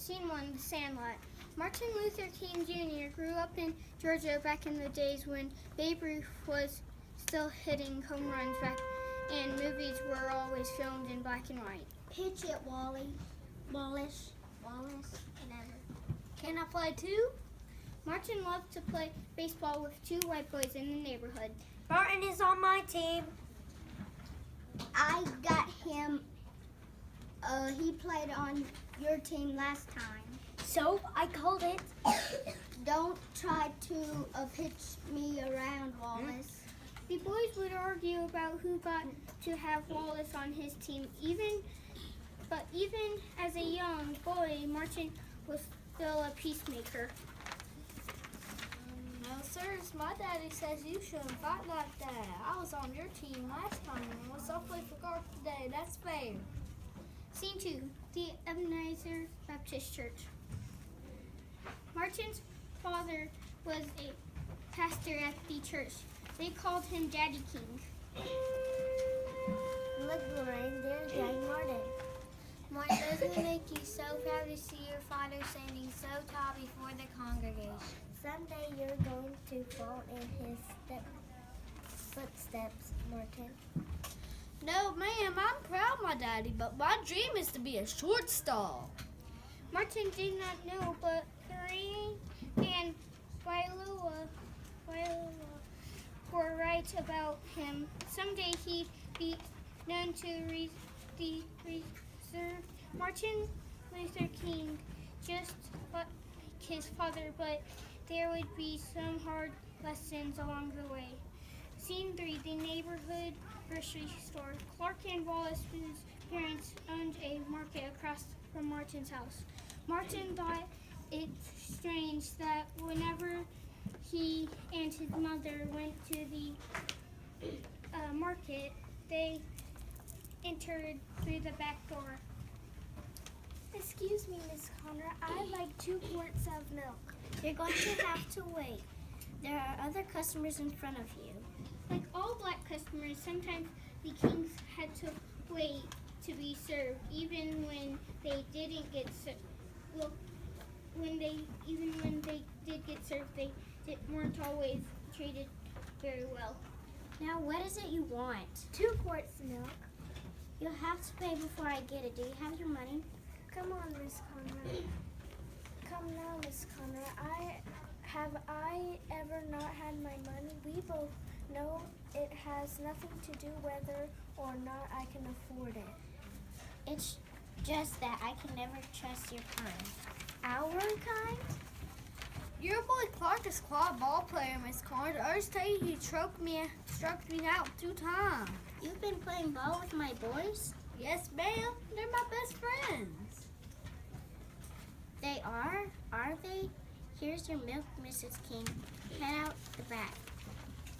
Scene 1, The Sandlot. Martin Luther King Jr. grew up in Georgia back in the days when Babe Ruth was still hitting home runs back and movies were always filmed in black and white. Pitch it, Wally. Wallace, whatever. Can I play too? Martin loved to play baseball with two white boys in the neighborhood. Martin is on my team. I got him. He played on your team last time. So I called it. Don't try to pitch me around, Wallace. The boys would argue about who got to have Wallace on his team. Even as a young boy, Martin was still a peacemaker. No, sirs, my daddy says you shouldn't fight like that. I was on your team last time and was awfully forgot today. That's fair. Scene 2, the Ebenezer Baptist Church. Martin's father was a pastor at the church. They called him Daddy King. Look, Lorraine, there's Daddy Martin. Martin, doesn't it make you so proud to see your father standing so tall before the congregation? Someday you're going to fall in his footsteps, Martin. No, ma'am, I'm proud of my daddy, but my dream is to be a shortstop. Martin did not know, but Lorraine and Viola were right about him. Someday he'd be known to reserve Martin Luther King, just like his father, but there would be some hard lessons along the way. Scene 3, the neighborhood grocery store. Clark and Wallace's parents owned a market across from Martin's house. Martin thought it strange that whenever he and his mother went to the market, they entered through the back door. Excuse me, Miss Connor. I'd like 2 quarts of milk. You're going to have to wait. There are other customers in front of you. Like all black customers, sometimes the Kings had to wait to be served, even when they didn't get served. Well, when they did get served, they weren't always treated very well. Now, what is it you want? 2 quarts of milk. You'll have to pay before I get it. Do you have your money? Come on, Miss Connor. Come now, Miss Connor. Have I ever not had my money? We both know it has nothing to do whether or not I can afford it. It's just that I can never trust your kind. Our kind? Your boy Clark is quite a ball player, Miss Connor. I just tell you, he struck me out 2 times. You've been playing ball with my boys? Yes, ma'am. They're my best friends. They are they? Here's your milk, Mrs. King. Head out the back.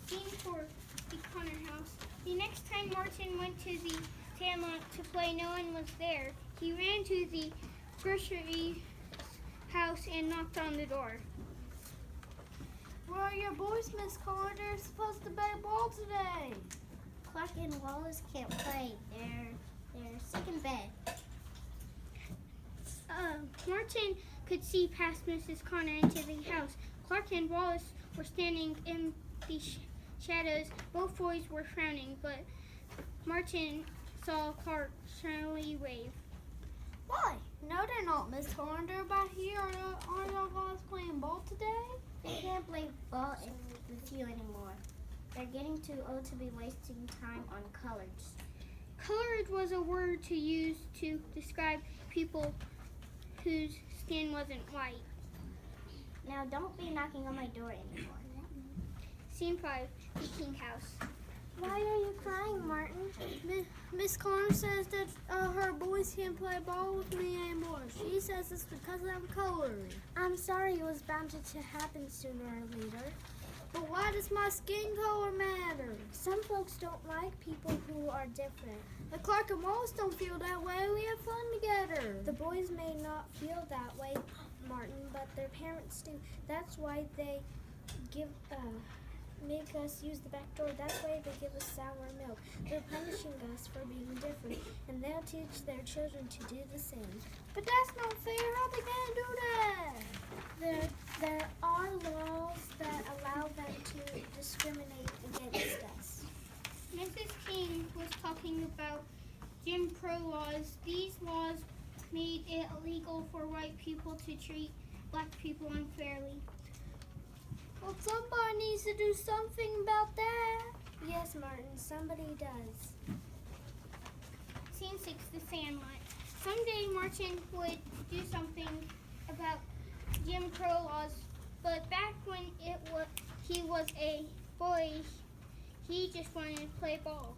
Scene 4, the Connor house. The next time Martin went to the sandlot to play, no one was there. He ran to the grocery house and knocked on the door. Where are your boys, Miss Connor? They're supposed to play ball today. Clark and Wallace can't play. They're sick in bed. Martin could see past Mrs. Connor into the house. Clark and Wallace were standing in the shadows. Both boys were frowning, but Martin saw Clark shyly wave. Why? No, they're not, Miss Connor. They're back here. Aren't y'all guys playing ball today? They can't play ball with you anymore. They're getting too old to be wasting time on colors. Colored was a word to use to describe people whose skin wasn't white. Now don't be knocking on my door anymore. Scene 5, the King house. Why are you crying, Martin? Miss Connor says that her boys can't play ball with me anymore. She says it's because I'm colored. I'm sorry, it was bound to happen sooner or later. But why does my skin color matter? Some folks don't like people who are different. The Clark and Wallace don't feel that way. We have fun together. The boys may not feel that way, Martin, but their parents do. That's why they make us use the back door. That's why they give us sour milk. They're punishing us for being different, and they'll teach their children to do the same. But that's not fair. How they get about Jim Crow laws. These laws made it illegal for white people to treat black people unfairly. Well, somebody needs to do something about that. Yes, Martin, somebody does. Scene 6, the Sandlot. Someday Martin would do something about Jim Crow laws, but back when he was a boy, he just wanted to play ball.